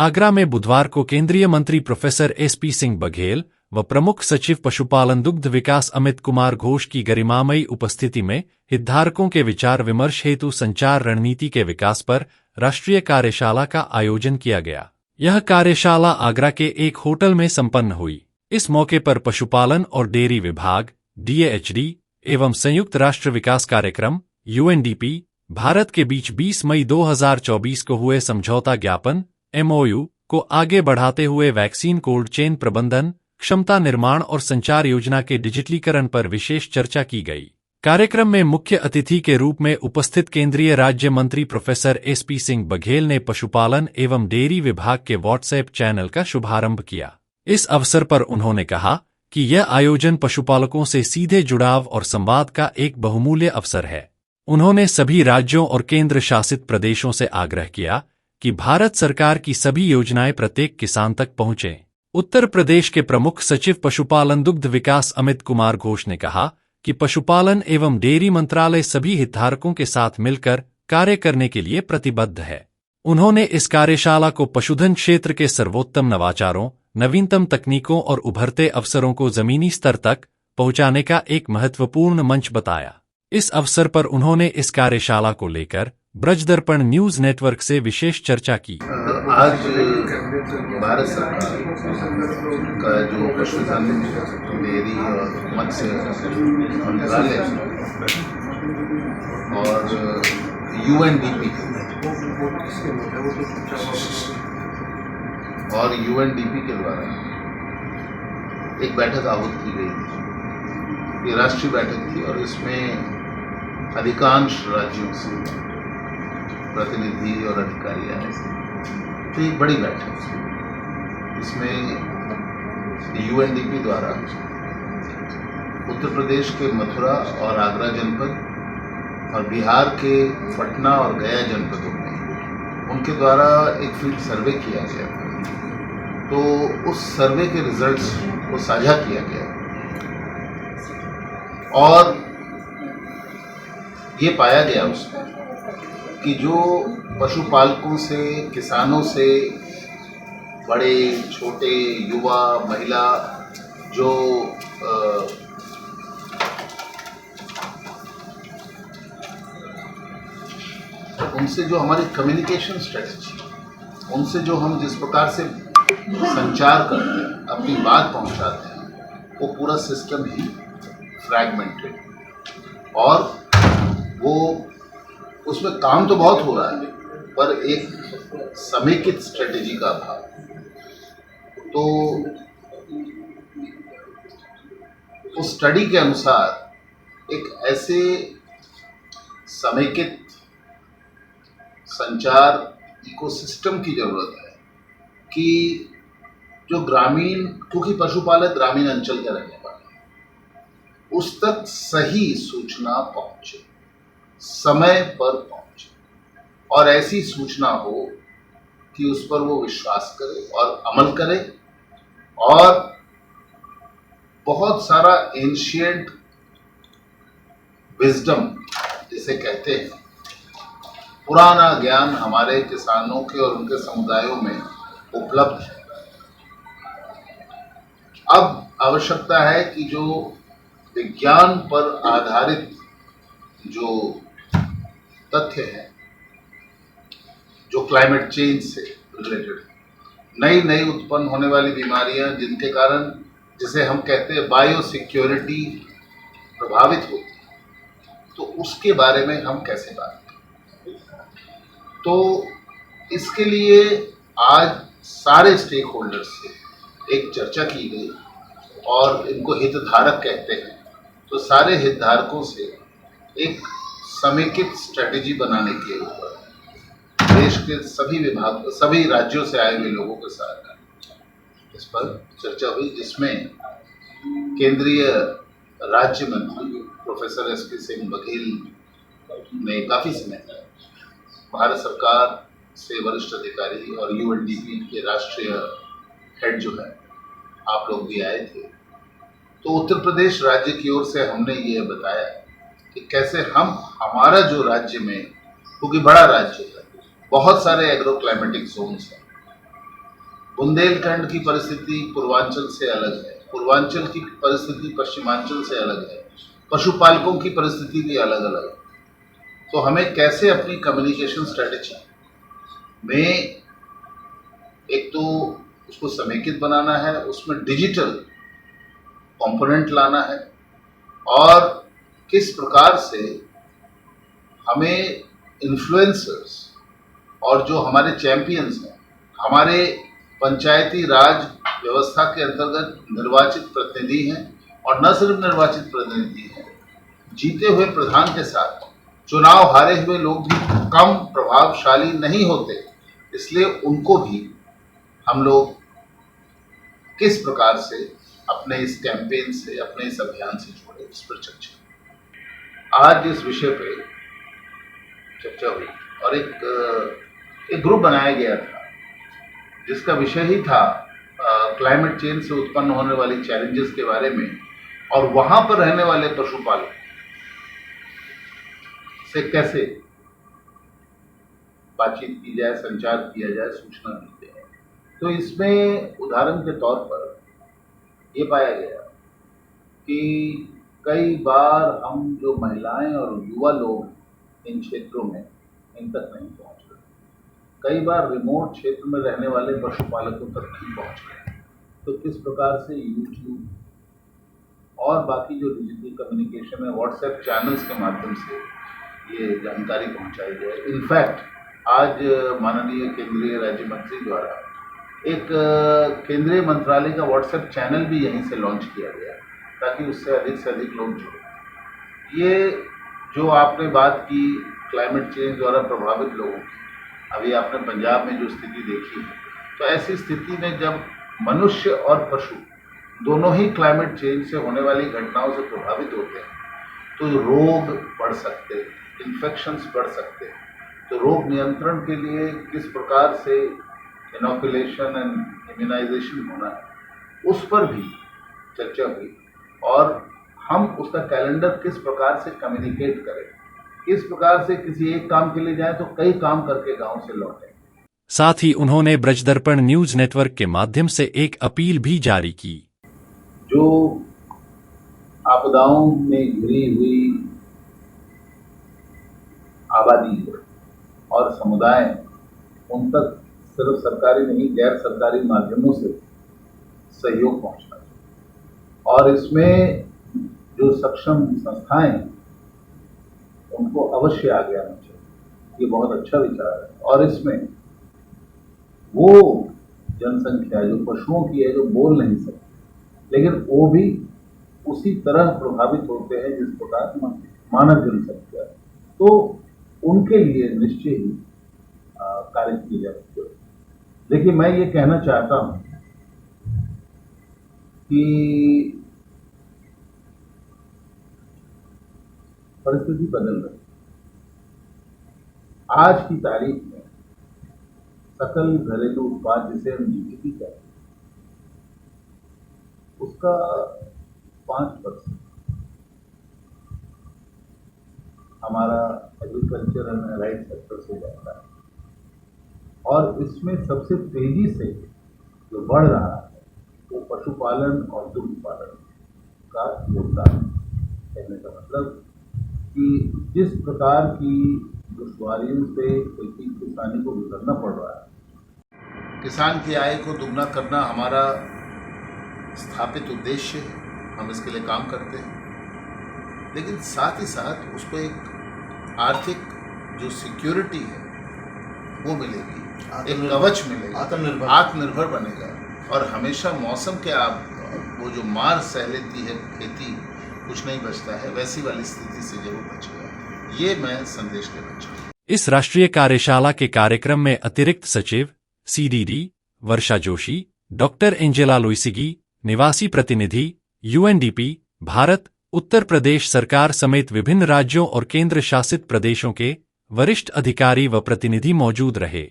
आगरा में बुधवार को केंद्रीय मंत्री प्रोफेसर एसपी सिंह बघेल व प्रमुख सचिव पशुपालन दुग्ध विकास अमित कुमार घोष की गरिमामयी उपस्थिति में हितधारकों के विचार विमर्श हेतु संचार रणनीति के विकास पर राष्ट्रीय कार्यशाला का आयोजन किया गया। यह कार्यशाला आगरा के एक होटल में संपन्न हुई। इस मौके पर पशुपालन और डेयरी विभाग DAHD एवं संयुक्त राष्ट्र विकास कार्यक्रम UNDP भारत के बीच 20 मई 2024 को हुए समझौता ज्ञापन MOU को आगे बढ़ाते हुए वैक्सीन कोल्ड चेन प्रबंधन, क्षमता निर्माण और संचार योजना के डिजिटलीकरण पर विशेष चर्चा की गई। कार्यक्रम में मुख्य अतिथि के रूप में उपस्थित केंद्रीय राज्य मंत्री प्रोफेसर एसपी सिंह बघेल ने पशुपालन एवं डेयरी विभाग के WhatsApp चैनल का शुभारंभ किया। इस अवसर पर उन्होंने कहा कि यह आयोजन पशुपालकों से सीधे जुड़ाव और संवाद का एक बहुमूल्य अवसर है। उन्होंने सभी राज्यों और केंद्र शासित प्रदेशों से आग्रह किया कि भारत सरकार की सभी योजनाएं प्रत्येक किसान तक पहुंचें। उत्तर प्रदेश के प्रमुख सचिव पशुपालन दुग्ध विकास अमित कुमार घोष ने कहा कि पशुपालन एवं डेयरी मंत्रालय सभी हितधारकों के साथ मिलकर कार्य करने के लिए प्रतिबद्ध है। उन्होंने इस कार्यशाला को पशुधन क्षेत्र के सर्वोत्तम नवाचारों, नवीनतम तकनीकों और उभरते अवसरों को जमीनी स्तर तक पहुंचाने का एक महत्वपूर्ण मंच बताया। इस अवसर पर उन्होंने इस कार्यशाला को लेकर ब्रजदर्पण न्यूज नेटवर्क से विशेष चर्चा की। आज भारत सरकार का जो पशुधन, डेयरी और मत्स्य मंत्रालय और UNDP के द्वारा एक बैठक आहूत की गई थी। ये राष्ट्रीय बैठक थी और इसमें अधिकांश राज्यों से प्रतिनिधि और अधिकारी आए। तो एक बड़ी बैठक थी। इसमें UNDP द्वारा उत्तर प्रदेश के मथुरा और आगरा जनपद और बिहार के पटना और गया जनपदों में उनके द्वारा एक फील्ड सर्वे किया गया। तो उस सर्वे के रिजल्ट्स को साझा किया गया और ये पाया गया उसमें कि जो पशुपालकों से, किसानों से, बड़े छोटे, युवा, महिला, जो उनसे जो हमारी कम्युनिकेशन स्ट्रेटजी, उनसे जो हम जिस प्रकार से संचार करते हैं, अपनी बात पहुंचाते हैं, वो पूरा सिस्टम ही फ्रैगमेंटेड और वो उसमें काम तो बहुत हो रहा है पर एक समेकित स्ट्रेटेजी का अभाव। तो उस स्टडी के अनुसार एक ऐसे समेकित संचार इकोसिस्टम की जरूरत है कि जो ग्रामीण, क्योंकि पशुपालक ग्रामीण अंचल के रहने वाले हैं, उस तक सही सूचना पहुंचे, समय पर पहुंचे और ऐसी सूचना हो कि उस पर वो विश्वास करे और अमल करे। और बहुत सारा एंशिएंट विजडम जिसे कहते हैं, पुराना ज्ञान हमारे किसानों के और उनके समुदायों में उपलब्ध है। अब आवश्यकता है कि जो विज्ञान पर आधारित जो तथ्य है, जो क्लाइमेट चेंज से रिलेटेड नई नई उत्पन्न होने वाली बीमारियां, जिनके कारण, जिसे हम कहते हैं बायो सिक्योरिटी प्रभावित होती है, तो उसके बारे में हम कैसे बात करें। तो इसके लिए आज सारे स्टेक होल्डर्स से एक चर्चा की गई और इनको हितधारक कहते हैं। तो सारे हितधारकों से एक समेकित स्ट्रेटेजी बनाने के ऊपर देश के सभी विभाग, सभी राज्यों से आए हुए लोगों के साथ इस पर चर्चा हुई, जिसमें केंद्रीय राज्य मंत्री प्रोफेसर एसपी सिंह बघेल ने काफ़ी समय तक भारत सरकार से वरिष्ठ अधिकारी और UNDP के राष्ट्रीय हेड जो है, आप लोग भी आए थे। तो उत्तर प्रदेश राज्य की ओर से हमने ये बताया कि कैसे हमारा जो राज्य में, क्योंकि बड़ा राज्य है, बहुत सारे एग्रो क्लाइमेटिक जोन्स हैं, बुंदेलखंड की परिस्थिति पूर्वांचल से अलग है, पूर्वांचल की परिस्थिति पश्चिमांचल से अलग है, पशुपालकों की परिस्थिति भी अलग अलग है। तो हमें कैसे अपनी कम्युनिकेशन स्ट्रेटेजी में एक तो उसको समेकित बनाना है, उसमें डिजिटल कंपोनेंट लाना है, और किस प्रकार से हमें इन्फ्लुएंसर्स और जो हमारे चैंपियंस हैं, हमारे पंचायती राज व्यवस्था के अंतर्गत निर्वाचित प्रतिनिधि हैं, और न सिर्फ निर्वाचित प्रतिनिधि हैं, जीते हुए प्रधान के साथ चुनाव हारे हुए लोग भी कम प्रभावशाली नहीं होते, इसलिए उनको भी हम लोग किस प्रकार से अपने इस कैंपेन से, अपने इस अभियान से जोड़े, इस पर चर्चा। आज इस विषय पे चर्चा हुई और एक ग्रुप बनाया गया था जिसका विषय ही था क्लाइमेट चेंज से उत्पन्न होने वाली चैलेंजेस के बारे में, और वहां पर रहने वाले पशुपालक से कैसे बातचीत की जाए, संचार किया जाए, सूचना दी जाए। तो इसमें उदाहरण के तौर पर ये पाया गया कि कई बार हम जो महिलाएं और युवा लोग इन क्षेत्रों में इन तक नहीं पहुंच रहे, कई बार रिमोट क्षेत्र में रहने वाले पशुपालकों तक नहीं पहुंच रहे। तो किस प्रकार से यूट्यूब और बाकी जो डिजिटल कम्युनिकेशन है, व्हाट्सएप चैनल्स के माध्यम से ये जानकारी पहुंचाई जाए। इनफैक्ट आज माननीय केंद्रीय राज्य मंत्री द्वारा एक केंद्रीय मंत्रालय का व्हाट्सएप चैनल भी यहीं से लॉन्च किया गया ताकि उससे अधिक लोग जुड़े। ये जो आपने बात की क्लाइमेट चेंज द्वारा प्रभावित लोगों की, अभी आपने पंजाब में जो स्थिति देखी है, तो ऐसी स्थिति में जब मनुष्य और पशु दोनों ही क्लाइमेट चेंज से होने वाली घटनाओं से प्रभावित होते हैं तो रोग बढ़ सकते हैं, इन्फेक्शंस बढ़ सकते हैं। तो रोग नियंत्रण के लिए किस प्रकार से इनोकुलेशन एंड इम्यूनाइजेशन होना है, उस पर भी चर्चा हुई, और हम उसका कैलेंडर किस प्रकार से कम्युनिकेट करें, किस प्रकार से किसी एक काम के लिए जाए तो कई काम करके गांव से लौटें। साथ ही उन्होंने ब्रजदर्पण न्यूज नेटवर्क के माध्यम से एक अपील भी जारी की। जो आपदाओं में घिरी हुई आबादी और समुदाय, उन तक सिर्फ सरकारी नहीं गैर सरकारी माध्यमों से सहयोग पहुंचना चाहिए, और इसमें जो सक्षम संस्थाएं हैं उनको अवश्य आगे आना चाहिए। ये बहुत अच्छा विचार है, और इसमें वो जनसंख्या जो पशुओं की है, जो बोल नहीं सकती, लेकिन वो भी उसी तरह प्रभावित होते हैं जिस प्रकार मानव जनसंख्या है, तो उनके लिए निश्चय ही कार्य किए जा सकते हैं। देखिए, मैं ये कहना चाहता हूं कि परिस्थिति बदल रही है। आज की तारीख में सकल घरेलू उत्पाद, जिसे हम जीडीपी कहते हैं, उसका 5% हमारा एग्रीकल्चर एंड एलाइड सेक्टर से जाता है, और इसमें सबसे तेजी से जो बढ़ रहा है वो पशुपालन और दुग्ध पालन का योगदान है। कहने का मतलब कि जिस प्रकार की दुश्वारियों से खेती किसानी को गुजरना पड़ रहा है, किसान की आय को दुगना करना हमारा स्थापित उद्देश्य है, हम इसके लिए काम करते हैं, लेकिन साथ ही साथ उसको एक आर्थिक जो सिक्योरिटी है वो मिलेगी, एक कवच मिलेगा, आत्मनिर्भर बनेगा, और हमेशा मौसम के वो जो मार सह लेती है खेती, कुछ नहीं बचता है, वैसी वाली स्थिति से जरूर बचेगा। ये मैं संदेश देना चाहूँगा। इस राष्ट्रीय कार्यशाला के कार्यक्रम में अतिरिक्त सचिव CDD वर्षा जोशी, डॉक्टर एंजेला लोइसिगी, निवासी प्रतिनिधि UNDP भारत, उत्तर प्रदेश सरकार समेत विभिन्न राज्यों और केंद्र शासित प्रदेशों के वरिष्ठ अधिकारी व प्रतिनिधि मौजूद रहे।